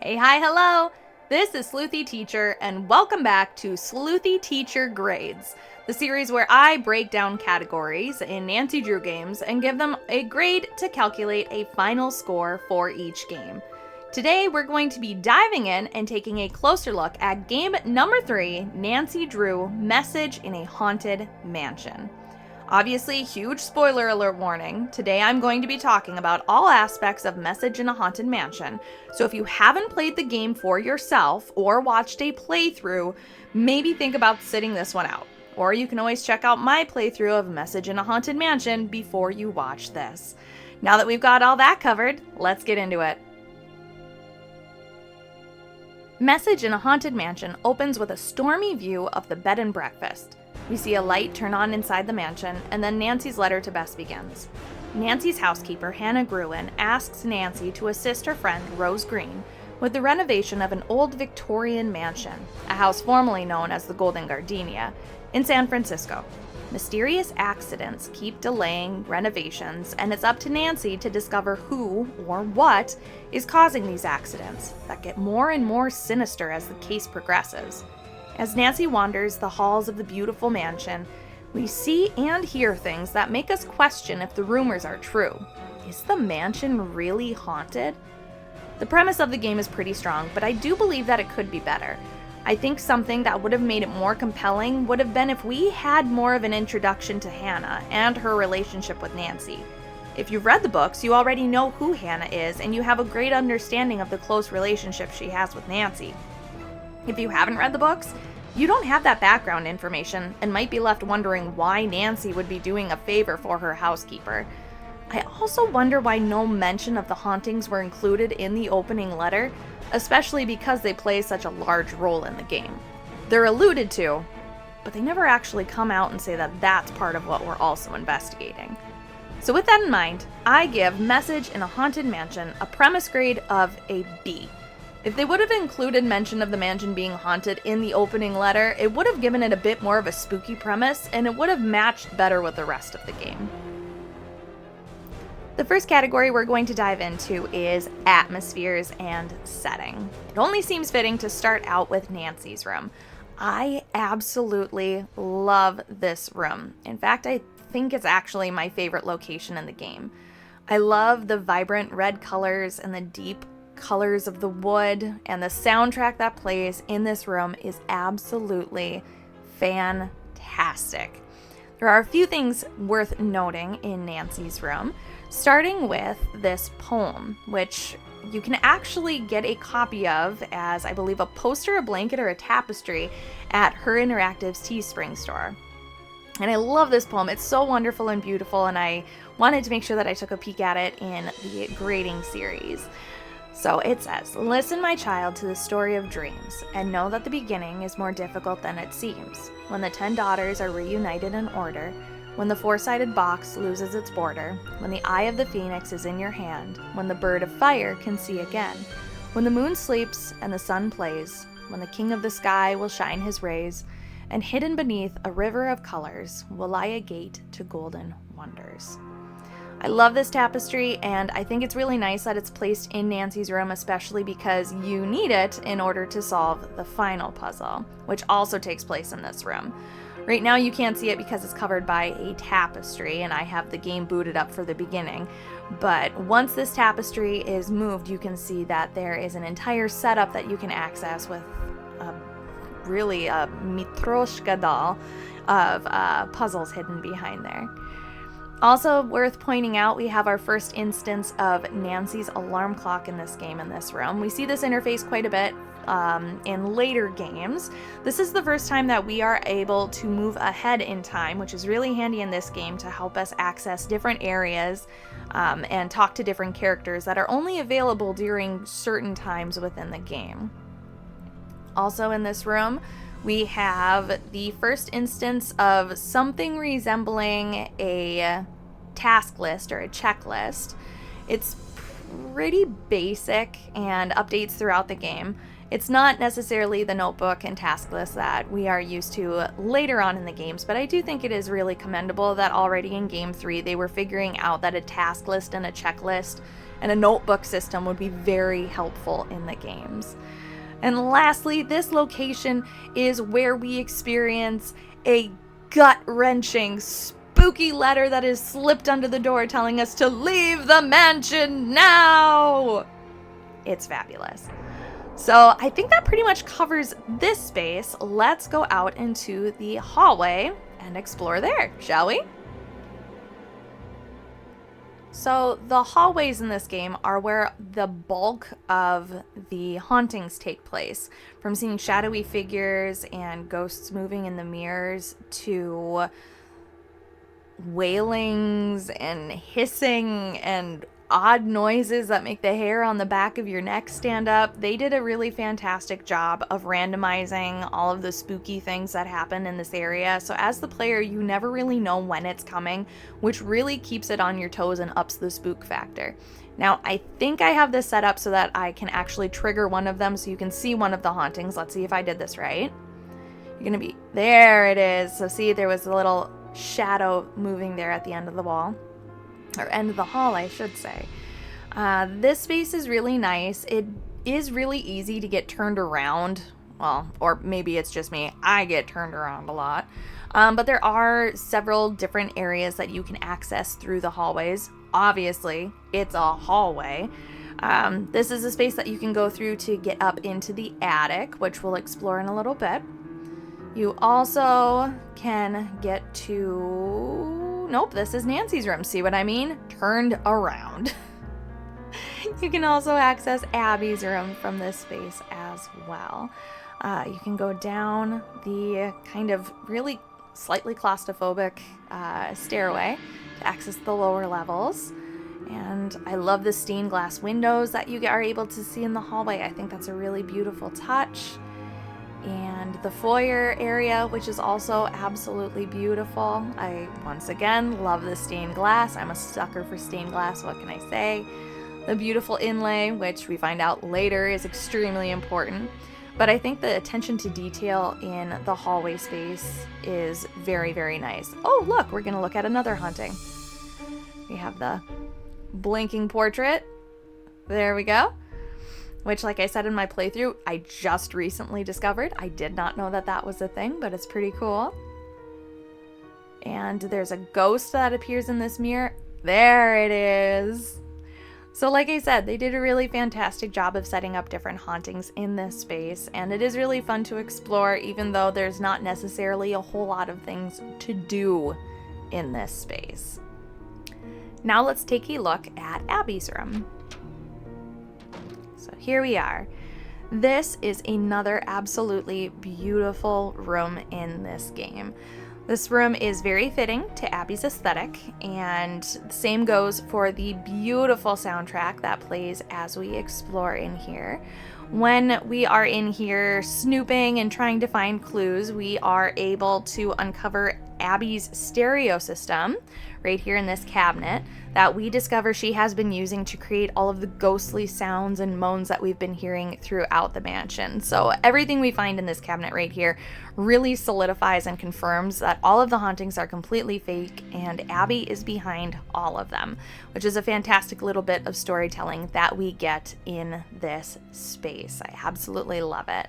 Hey, hi, hello! This is Sleuthy Teacher, and welcome back to Sleuthy Teacher Grades, the series where I break down categories in Nancy Drew games and give them a grade to calculate a final score for each game. Today, we're going to be diving in and taking a closer look at game number 3, Nancy Drew Message in a Haunted Mansion. Obviously, huge spoiler alert warning. Today I'm going to be talking about all aspects of Message in a Haunted Mansion, so if you haven't played the game for yourself or watched a playthrough, maybe think about sitting this one out. Or you can always check out my playthrough of Message in a Haunted Mansion before you watch this. Now that we've got all that covered, let's get into it. Message in a Haunted Mansion opens with a stormy view of the bed and breakfast. We see a light turn on inside the mansion, and then Nancy's letter to Bess begins. Nancy's housekeeper, Hannah Gruen, asks Nancy to assist her friend, Rose Green, with the renovation of an old Victorian mansion, a house formerly known as the Golden Gardenia, in San Francisco. Mysterious accidents keep delaying renovations, and it's up to Nancy to discover who or what is causing these accidents that get more and more sinister as the case progresses. As Nancy wanders the halls of the beautiful mansion, we see and hear things that make us question if the rumors are true. Is the mansion really haunted? The premise of the game is pretty strong, but I do believe that it could be better. I think something that would have made it more compelling would have been if we had more of an introduction to Hannah and her relationship with Nancy. If you've read the books, you already know who Hannah is, and you have a great understanding of the close relationship she has with Nancy. If you haven't read the books, you don't have that background information and might be left wondering why Nancy would be doing a favor for her housekeeper. I also wonder why no mention of the hauntings were included in the opening letter, especially because they play such a large role in the game. They're alluded to, but they never actually come out and say that that's part of what we're also investigating. So with that in mind, I give Message in a Haunted Mansion a premise grade of a B. If they would have included mention of the mansion being haunted in the opening letter, it would have given it a bit more of a spooky premise, and it would have matched better with the rest of the game. The first category we're going to dive into is atmospheres and setting. It only seems fitting to start out with Nancy's room. I absolutely love this room. In fact, I think it's actually my favorite location in the game. I love the vibrant red colors and the deep colors of the wood, and the soundtrack that plays in this room is absolutely fantastic. There are a few things worth noting in Nancy's room, starting with this poem, which you can actually get a copy of as, I believe, a poster, a blanket, or a tapestry at HerInteractive's Teespring store. And I love this poem. It's so wonderful and beautiful, and I wanted to make sure that I took a peek at it in the grading series. So it says, "Listen, my child, to the story of dreams, and know that the beginning is more difficult than it seems. When the 10 daughters are reunited in order, when the 4-sided box loses its border, when the eye of the phoenix is in your hand, when the bird of fire can see again, when the moon sleeps and the sun plays, when the king of the sky will shine his rays, and hidden beneath a river of colors will lie a gate to golden wonders." I love this tapestry, and I think it's really nice that it's placed in Nancy's room, especially because you need it in order to solve the final puzzle, which also takes place in this room. Right now you can't see it because it's covered by a tapestry, and I have the game booted up for the beginning. But once this tapestry is moved, you can see that there is an entire setup that you can access with really a Matryoshka doll of puzzles hidden behind there. Also worth pointing out, we have our first instance of Nancy's alarm clock in this game in this room. We see this interface quite a bit in later games. This is the first time that we are able to move ahead in time, which is really handy in this game to help us access different areas and talk to different characters that are only available during certain times within the game. Also in this room, we have the first instance of something resembling a task list or a checklist. It's pretty basic and updates throughout the game. It's not necessarily the notebook and task list that we are used to later on in the games, but I do think it is really commendable that already in Game 3 they were figuring out that a task list and a checklist and a notebook system would be very helpful in the games. And lastly, this location is where we experience a gut-wrenching, spooky letter that is slipped under the door telling us to leave the mansion now! It's fabulous. So I think that pretty much covers this space. Let's go out into the hallway and explore there, shall we? So the hallways in this game are where the bulk of the hauntings take place. From seeing shadowy figures and ghosts moving in the mirrors to wailings and hissing and odd noises that make the hair on the back of your neck stand up. They did a really fantastic job of randomizing all of the spooky things that happen in this area. So as the player, you never really know when it's coming, which really keeps it on your toes and ups the spook factor. Now, I think I have this set up so that I can actually trigger one of them so you can see one of the hauntings. Let's see if I did this right. You're gonna be, there it is. So see, there was a little shadow moving there at the end of the wall. Or end of the hall, I should say. This space is really nice. It is really easy to get turned around. Well, or maybe it's just me. I get turned around a lot. But there are several different areas that you can access through the hallways. Obviously, it's a hallway. This is a space that you can go through to get up into the attic, which we'll explore in a little bit. You also can get to... Nope, this is Nancy's room. See what I mean? Turned around. You can also access Abby's room from this space as well. You can go down the kind of really slightly claustrophobic stairway to access the lower levels. And I love the stained glass windows that you are able to see in the hallway. I think that's a really beautiful touch. And the foyer area, which is also absolutely beautiful. I, once again, love the stained glass. I'm a sucker for stained glass, what can I say? The beautiful inlay, which we find out later is extremely important. But I think the attention to detail in the hallway space is very, very nice. Oh, look, we're gonna look at another haunting. We have the blinking portrait. There we go. Which, like I said in my playthrough, I just recently discovered. I did not know that that was a thing, but it's pretty cool. And there's a ghost that appears in this mirror. There it is. So like I said, they did a really fantastic job of setting up different hauntings in this space, and it is really fun to explore, even though there's not necessarily a whole lot of things to do in this space. Now let's take a look at Abby's room. So here we are. This is another absolutely beautiful room in this game. This room is very fitting to Abby's aesthetic, and the same goes for the beautiful soundtrack that plays as we explore in here. When we are in here snooping and trying to find clues, we are able to uncover Abby's stereo system right here in this cabinet that we discover she has been using to create all of the ghostly sounds and moans that we've been hearing throughout the mansion. So everything we find in this cabinet right here really solidifies and confirms that all of the hauntings are completely fake and Abby is behind all of them, which is a fantastic little bit of storytelling that we get in this space. I absolutely love it.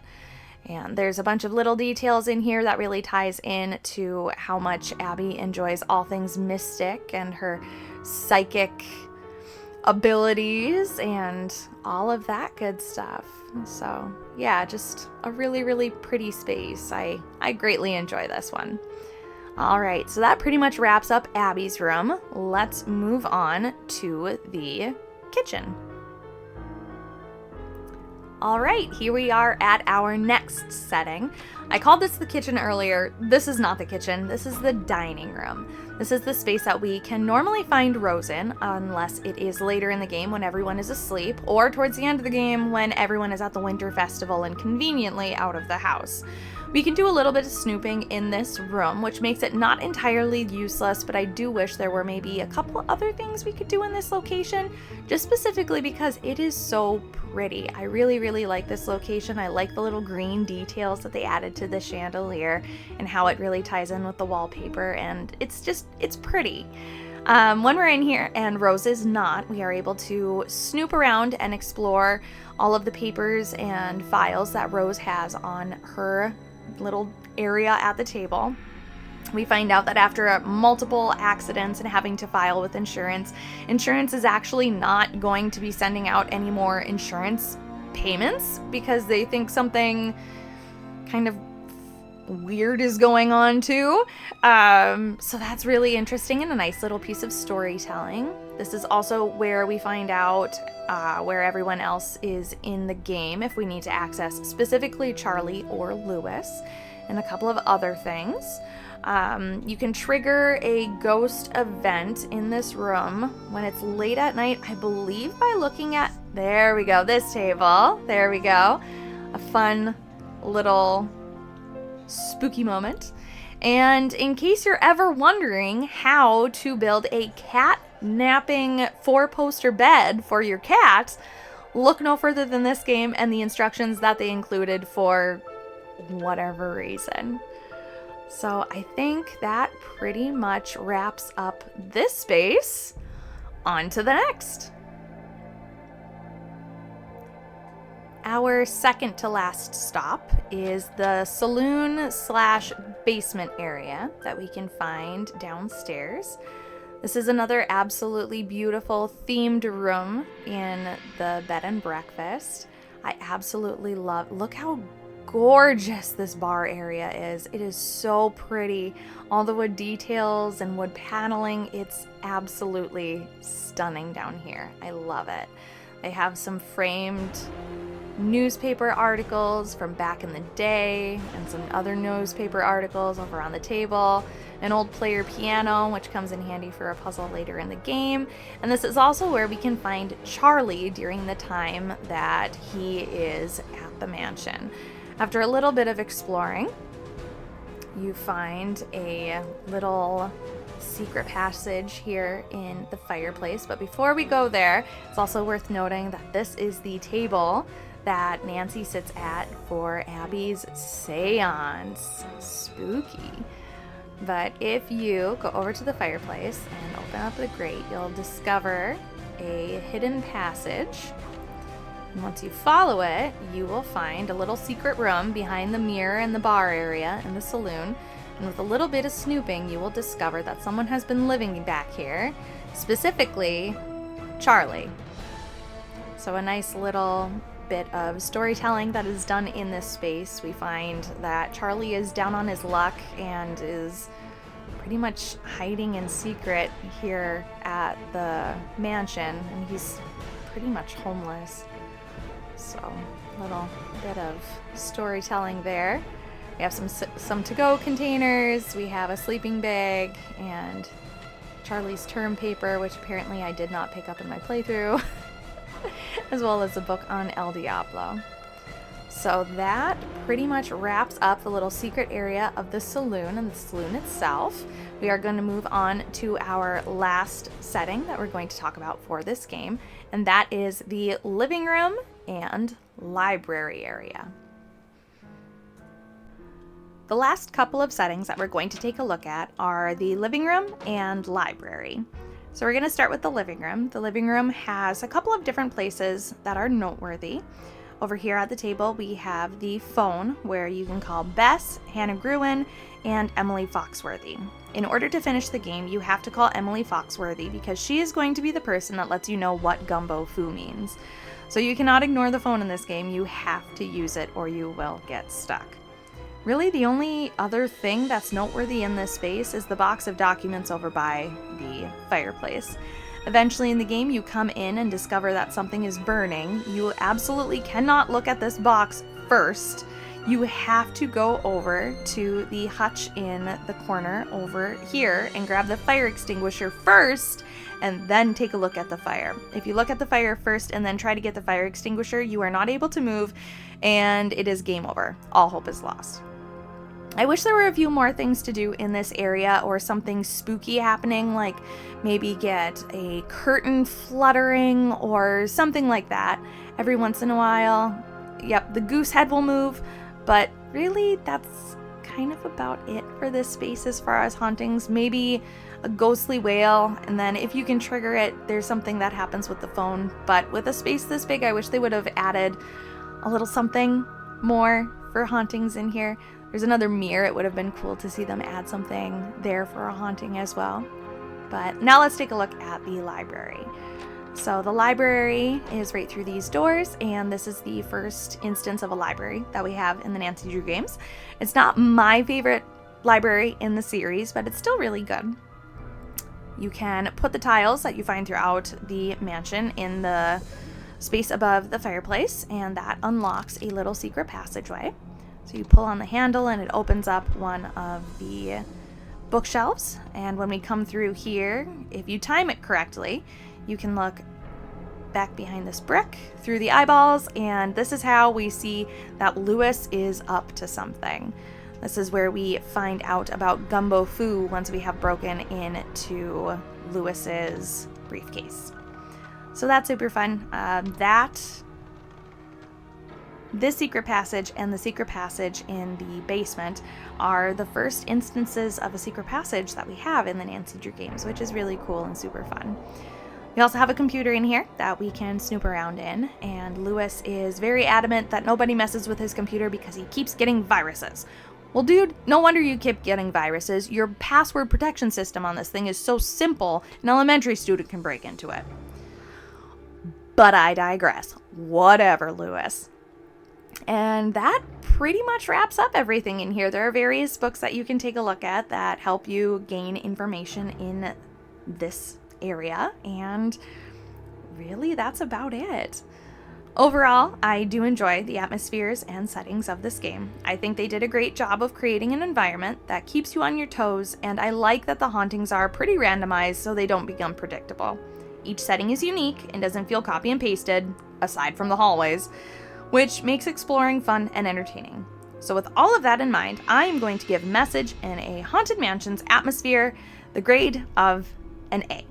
And there's a bunch of little details in here that really ties in to how much Abby enjoys all things mystic and her psychic abilities and all of that good stuff. So yeah, just a really, really pretty space. I greatly enjoy this one. All right, so that pretty much wraps up Abby's room. Let's move on to the kitchen. All right, here we are at our next setting. I called this the kitchen earlier. This is not the kitchen. This is the dining room. This is the space that we can normally find Rose in, unless it is later in the game when everyone is asleep, or towards the end of the game when everyone is at the winter festival and conveniently out of the house. We can do a little bit of snooping in this room, which makes it not entirely useless, but I do wish there were maybe a couple other things we could do in this location, just specifically because it is so pretty. I really, really like this location. I like the little green details that they added to the chandelier and how it really ties in with the wallpaper, and it's pretty. When we're in here and Rose is not, we are able to snoop around and explore all of the papers and files that Rose has on her little area at the table. We find out that after multiple accidents and having to file with insurance is actually not going to be sending out any more insurance payments because they think something kind of weird is going on too. So that's really interesting and a nice little piece of storytelling. This is also where we find out where everyone else is in the game if we need to access specifically Charlie or Lewis, and a couple of other things. You can trigger a ghost event in this room when it's late at night, I believe by looking at, there we go, this table. There we go. A fun little spooky moment. And in case you're ever wondering how to build a cat napping 4-poster bed for your cat, look no further than this game and the instructions that they included for whatever reason. So I think that pretty much wraps up this space. On to the next. Our second to last stop is the saloon/basement area that we can find downstairs. This is another absolutely beautiful themed room in the bed and breakfast. I absolutely love, look how gorgeous this bar area is. It is so pretty. All the wood details and wood paneling, it's absolutely stunning down here. I love it. They have some framed newspaper articles from back in the day and some other newspaper articles over on the table, an old player piano which comes in handy for a puzzle later in the game, and this is also where we can find Charlie during the time that he is at the mansion. After a little bit of exploring, you find a little secret passage here in the fireplace, but before we go there, it's also worth noting that this is the table that Nancy sits at for Abby's seance. Spooky. But if you go over to the fireplace and open up the grate, you'll discover a hidden passage. And once you follow it, you will find a little secret room behind the mirror and the bar area in the saloon. And with a little bit of snooping, you will discover that someone has been living back here, specifically Charlie. So a nice little bit of storytelling that is done in this space. We find that Charlie is down on his luck and is pretty much hiding in secret here at the mansion, and he's pretty much homeless. So a little bit of storytelling there. We have some to-go containers, we have a sleeping bag, and Charlie's term paper, which apparently I did not pick up in my playthrough, as well as a book on El Diablo. So that pretty much wraps up the little secret area of the saloon and the saloon itself. We are going to move on to our last setting that we're going to talk about for this game, and that is the living room and library area. The last couple of settings that we're going to take a look at are the living room and library. So we're going to start with the living room. The living room has a couple of different places that are noteworthy. Over here at the table, we have the phone where you can call Bess, Hannah Gruen, and Emily Foxworthy. In order to finish the game, you have to call Emily Foxworthy because she is going to be the person that lets you know what gumbo foo means. So you cannot ignore the phone in this game. You have to use it or you will get stuck. Really, the only other thing that's noteworthy in this space is the box of documents over by the fireplace. Eventually in the game, you come in and discover that something is burning. You absolutely cannot look at this box first. You have to go over to the hutch in the corner over here and grab the fire extinguisher first and then take a look at the fire. If you look at the fire first and then try to get the fire extinguisher, you are not able to move and it is game over. All hope is lost. I wish there were a few more things to do in this area or something spooky happening, like maybe get a curtain fluttering or something like that every once in a while. Yep, the goose head will move, but really that's kind of about it for this space as far as hauntings. Maybe a ghostly wail, and then if you can trigger it, there's something that happens with the phone. But with a space this big, I wish they would have added a little something more for hauntings in here. There's another mirror. It would have been cool to see them add something there for a haunting as well. But now let's take a look at the library. So the library is right through these doors, and this is the first instance of a library that we have in the Nancy Drew games. It's not my favorite library in the series, but it's still really good. You can put the tiles that you find throughout the mansion in the space above the fireplace, and that unlocks a little secret passageway. So you pull on the handle and it opens up one of the bookshelves, and when we come through here, if you time it correctly, you can look back behind this brick through the eyeballs, and this is how we see that Louis is up to something. This is where we find out about Gumbo Foo once we have broken into Louis's briefcase. So that's super fun. This secret passage and the secret passage in the basement are the first instances of a secret passage that we have in the Nancy Drew games, which is really cool and super fun. We also have a computer in here that we can snoop around in, and Louis is very adamant that nobody messes with his computer because he keeps getting viruses. Well, dude, no wonder you keep getting viruses. Your password protection system on this thing is so simple, an elementary student can break into it. But I digress. Whatever, Louis. And that pretty much wraps up everything in here. There are various books that you can take a look at that help you gain information in this area, and really that's about it. Overall, I do enjoy the atmospheres and settings of this game. I think they did a great job of creating an environment that keeps you on your toes, and I like that the hauntings are pretty randomized so they don't become predictable. Each setting is unique and doesn't feel copy and pasted, aside from the hallways, which makes exploring fun and entertaining. So with all of that in mind, I am going to give Message in a Haunted Mansion's atmosphere the grade of an A.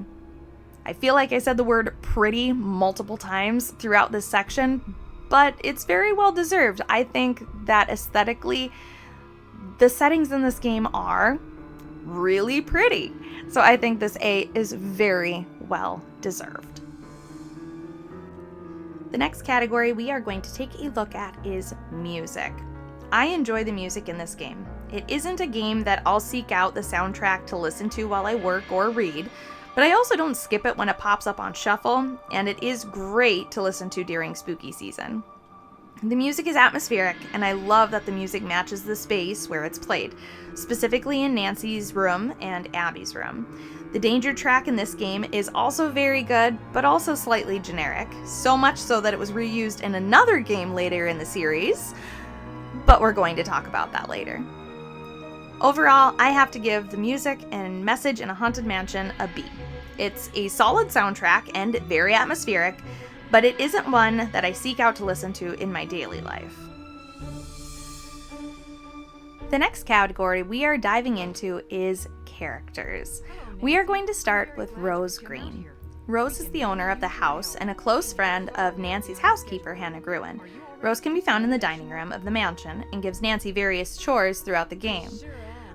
I feel like I said the word pretty multiple times throughout this section, but it's very well deserved. I think that aesthetically, the settings in this game are really pretty. So I think this A is very well deserved. The next category we are going to take a look at is music. I enjoy the music in this game. It isn't a game that I'll seek out the soundtrack to listen to while I work or read, but I also don't skip it when it pops up on shuffle, and it is great to listen to during spooky season. The music is atmospheric, and I love that the music matches the space where it's played, specifically in Nancy's room and Abby's room. The danger track in this game is also very good, but also slightly generic, so much so that it was reused in another game later in the series, but we're going to talk about that later. Overall, I have to give the music and Message in a Haunted Mansion a B. It's a solid soundtrack and very atmospheric, but it isn't one that I seek out to listen to in my daily life. The next category we are diving into is characters. We are going to start with Rose Green. Rose is the owner of the house and a close friend of Nancy's housekeeper, Hannah Gruen. Rose can be found in the dining room of the mansion and gives Nancy various chores throughout the game.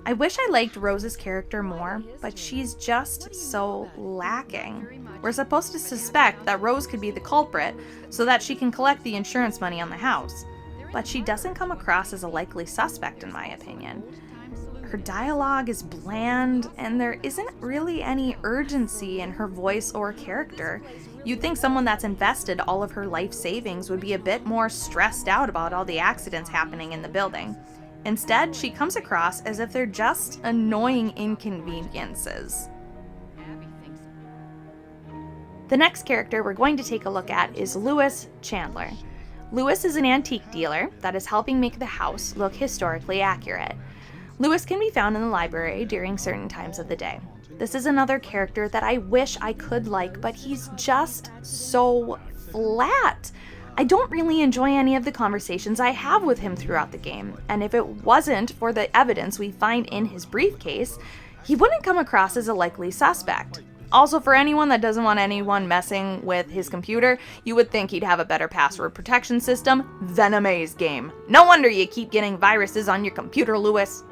I wish I liked Rose's character more, but she's just so lacking. We're supposed to suspect that Rose could be the culprit so that she can collect the insurance money on the house, but she doesn't come across as a likely suspect in my opinion. Her dialogue is bland, and there isn't really any urgency in her voice or character. You'd think someone that's invested all of her life savings would be a bit more stressed out about all the accidents happening in the building. Instead, she comes across as if they're just annoying inconveniences. The next character we're going to take a look at is Louis Chandler. Louis is an antique dealer that is helping make the house look historically accurate. Louis can be found in the library during certain times of the day. This is another character that I wish I could like, but he's just so flat. I don't really enjoy any of the conversations I have with him throughout the game, and if it wasn't for the evidence we find in his briefcase, he wouldn't come across as a likely suspect. Also, for anyone that doesn't want anyone messing with his computer, you would think he'd have a better password protection system than a maze game. No wonder you keep getting viruses on your computer, Louis.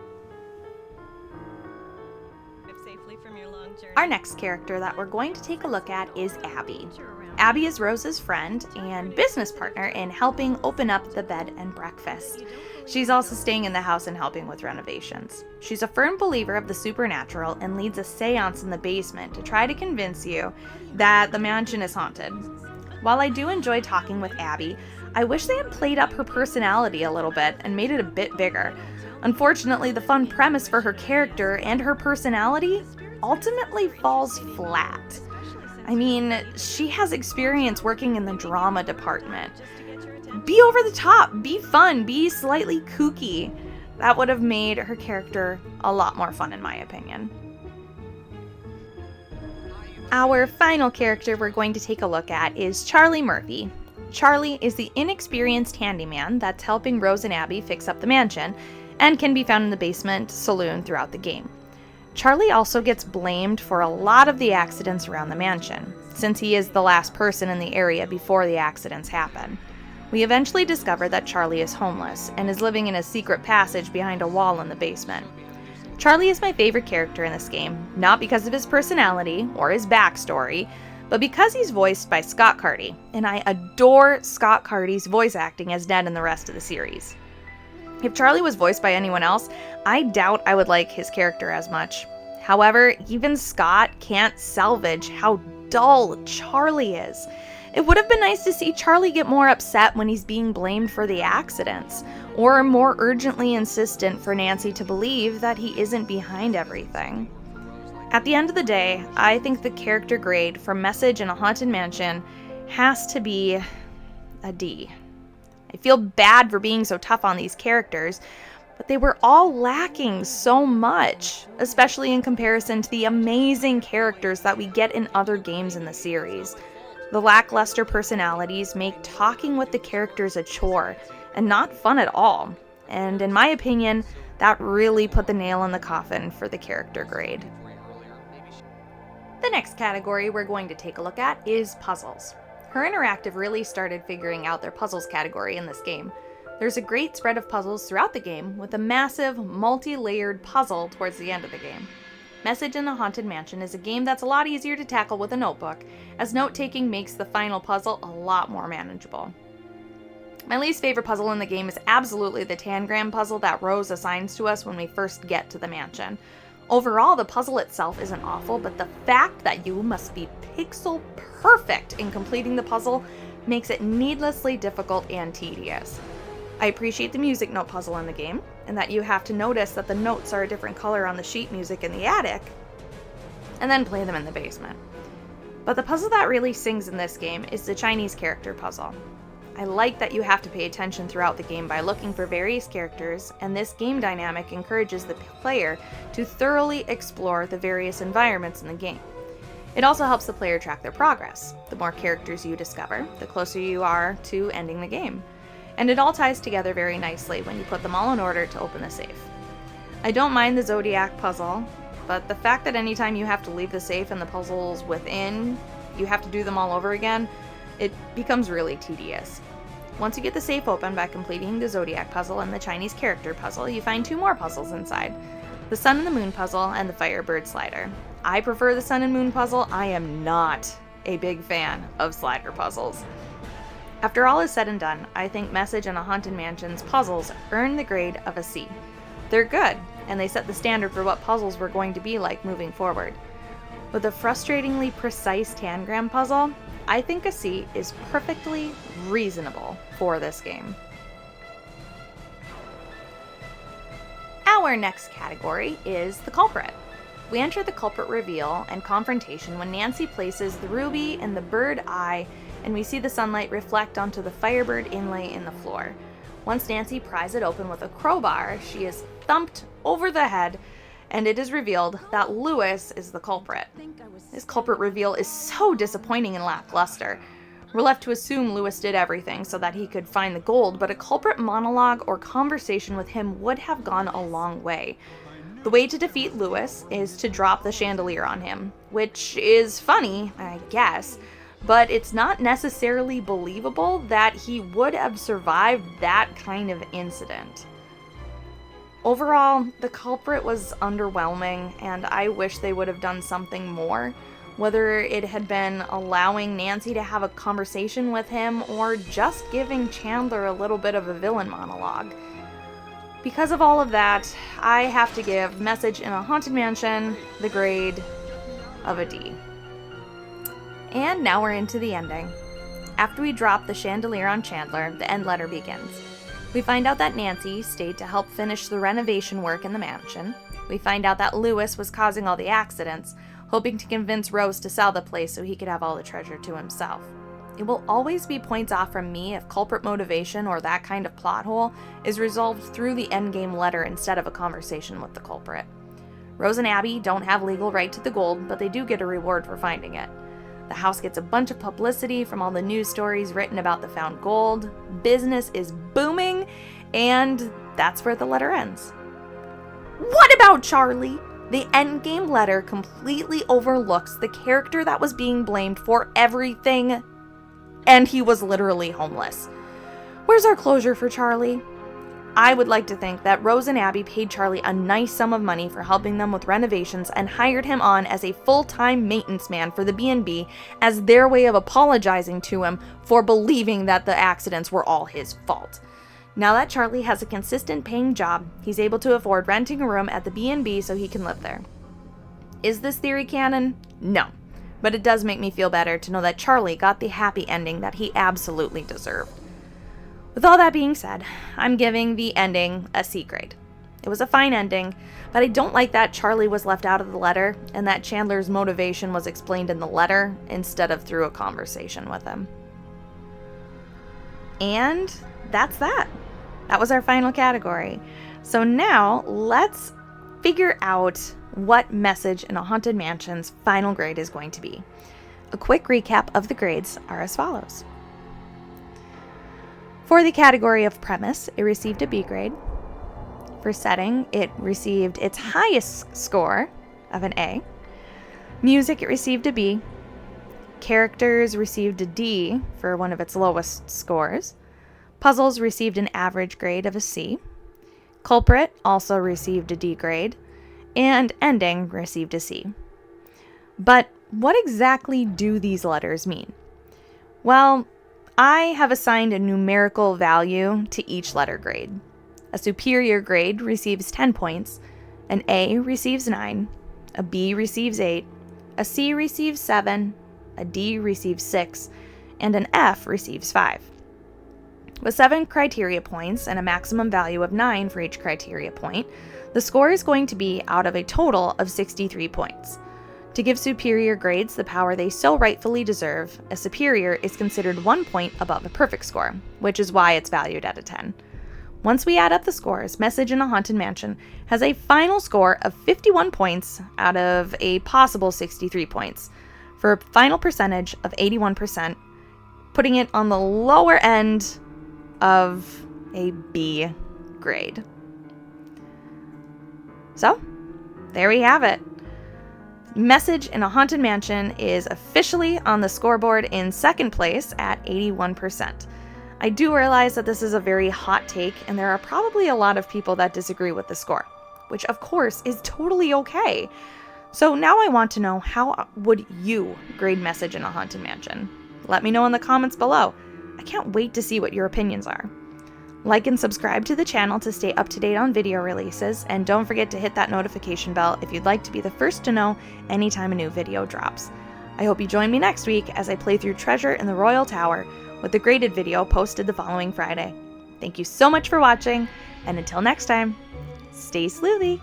Our next character that we're going to take a look at is Abby. Abby is Rose's friend and business partner in helping open up the bed and breakfast. She's also staying in the house and helping with renovations. She's a firm believer of the supernatural and leads a seance in the basement to try to convince you that the mansion is haunted. While I do enjoy talking with Abby, I wish they had played up her personality a little bit and made it a bit bigger. Unfortunately, the fun premise for her character and her personality ultimately falls flat. I mean, she has experience working in the drama department. Be over the top, be fun, be slightly kooky. That would have made her character a lot more fun in my opinion. Our final character we're going to take a look at is Charlie Murphy. Charlie is the inexperienced handyman that's helping Rose and Abby fix up the mansion and can be found in the basement saloon throughout the game. Charlie also gets blamed for a lot of the accidents around the mansion, since he is the last person in the area before the accidents happen. We eventually discover that Charlie is homeless and is living in a secret passage behind a wall in the basement. Charlie is my favorite character in this game, not because of his personality or his backstory, but because he's voiced by Scott Carty, and I adore Scott Carty's voice acting as Ned in the rest of the series. If Charlie was voiced by anyone else, I doubt I would like his character as much. However, even Scott can't salvage how dull Charlie is. It would have been nice to see Charlie get more upset when he's being blamed for the accidents, or more urgently insistent for Nancy to believe that he isn't behind everything. At the end of the day, I think the character grade for Message in a Haunted Mansion has to be a D. I feel bad for being so tough on these characters, but they were all lacking so much, especially in comparison to the amazing characters that we get in other games in the series. The lackluster personalities make talking with the characters a chore and not fun at all, and in my opinion, that really put the nail in the coffin for the character grade. The next category we're going to take a look at is puzzles. HerInteractive really started figuring out their puzzles category in this game. There's a great spread of puzzles throughout the game, with a massive, multi-layered puzzle towards the end of the game. Message in a Haunted Mansion is a game that's a lot easier to tackle with a notebook, as note-taking makes the final puzzle a lot more manageable. My least favorite puzzle in the game is absolutely the tangram puzzle that Rose assigns to us when we first get to the mansion. Overall, the puzzle itself isn't awful, but the fact that you must be pixel perfect in completing the puzzle makes it needlessly difficult and tedious. I appreciate the music note puzzle in the game, and that you have to notice that the notes are a different color on the sheet music in the attic, and then play them in the basement. But the puzzle that really sings in this game is the Chinese character puzzle. I like that you have to pay attention throughout the game by looking for various characters, and this game dynamic encourages the player to thoroughly explore the various environments in the game. It also helps the player track their progress. The more characters you discover, the closer you are to ending the game. And it all ties together very nicely when you put them all in order to open the safe. I don't mind the Zodiac puzzle, but the fact that anytime you have to leave the safe and the puzzles within, you have to do them all over again, it becomes really tedious. Once you get the safe open by completing the Zodiac puzzle and the Chinese character puzzle, you find two more puzzles inside. The Sun and the Moon puzzle and the Firebird slider. I prefer the Sun and Moon puzzle. I am not a big fan of slider puzzles. After all is said and done, I think Message in a Haunted Mansion's puzzles earn the grade of a C. They're good, and they set the standard for what puzzles were going to be like moving forward. With a frustratingly precise tangram puzzle, I think a C is perfectly reasonable for this game. Our next category is the culprit. We enter the culprit reveal and confrontation when Nancy places the ruby in the bird eye and we see the sunlight reflect onto the Firebird inlay in the floor. Once Nancy pries it open with a crowbar, she is thumped over the head, and it is revealed that Lewis is the culprit. This culprit reveal is so disappointing and lackluster. We're left to assume Lewis did everything so that he could find the gold, but a culprit monologue or conversation with him would have gone a long way. The way to defeat Lewis is to drop the chandelier on him, which is funny, I guess, but it's not necessarily believable that he would have survived that kind of incident. Overall, the culprit was underwhelming, and I wish they would have done something more. Whether it had been allowing Nancy to have a conversation with him or just giving Chandler a little bit of a villain monologue. Because of all of that, I have to give Message in a Haunted Mansion the grade of a D. And now we're into the ending. After we drop the chandelier on Chandler, the end letter begins. We find out that Nancy stayed to help finish the renovation work in the mansion. We find out that Lewis was causing all the accidents, hoping to convince Rose to sell the place so he could have all the treasure to himself. It will always be points off from me if culprit motivation or that kind of plot hole is resolved through the endgame letter instead of a conversation with the culprit. Rose and Abby don't have legal right to the gold, but they do get a reward for finding it. The house gets a bunch of publicity from all the news stories written about the found gold. Business is booming, and that's where the letter ends. What about Charlie? The endgame letter completely overlooks the character that was being blamed for everything, and he was literally homeless. Where's our closure for Charlie? I would like to think that Rose and Abby paid Charlie a nice sum of money for helping them with renovations and hired him on as a full-time maintenance man for the B&B as their way of apologizing to him for believing that the accidents were all his fault. Now that Charlie has a consistent paying job, he's able to afford renting a room at the B&B so he can live there. Is this theory canon? No. But it does make me feel better to know that Charlie got the happy ending that he absolutely deserved. With all that being said, I'm giving the ending a C grade. It was a fine ending, but I don't like that Charlie was left out of the letter and that Chandler's motivation was explained in the letter instead of through a conversation with him. And that's that. That was our final category. So now let's figure out what Message in a Haunted Mansion's final grade is going to be. A quick recap of the grades are as follows. For the category of premise, it received a B grade. For setting, it received its highest score of an A. Music, it received a B. Characters received a D for one of its lowest scores. Puzzles received an average grade of a C. Culprit also received a D grade. And ending received a C. But what exactly do these letters mean? Well, I have assigned a numerical value to each letter grade. A superior grade receives 10 points, an A receives 9, a B receives 8, a C receives 7, a D receives 6, and an F receives 5. With 7 criteria points and a maximum value of 9 for each criteria point, the score is going to be out of a total of 63 points. To give superior grades the power they so rightfully deserve, a superior is considered 1 point above a perfect score, which is why it's valued at a 10. Once we add up the scores, Message in a Haunted Mansion has a final score of 51 points out of a possible 63 points, for a final percentage of 81%, putting it on the lower end of a B grade. So, there we have it. Message in a Haunted Mansion is officially on the scoreboard in second place at 81%. I do realize that this is a very hot take, and there are probably a lot of people that disagree with the score, which of course is totally okay. So now I want to know, how would you grade Message in a Haunted Mansion? Let me know in the comments below. I can't wait to see what your opinions are. Like and subscribe to the channel to stay up to date on video releases, and don't forget to hit that notification bell if you'd like to be the first to know anytime a new video drops. I hope you join me next week as I play through Treasure in the Royal Tower, with the graded video posted the following Friday. Thank you so much for watching, and until next time, stay sleuthy!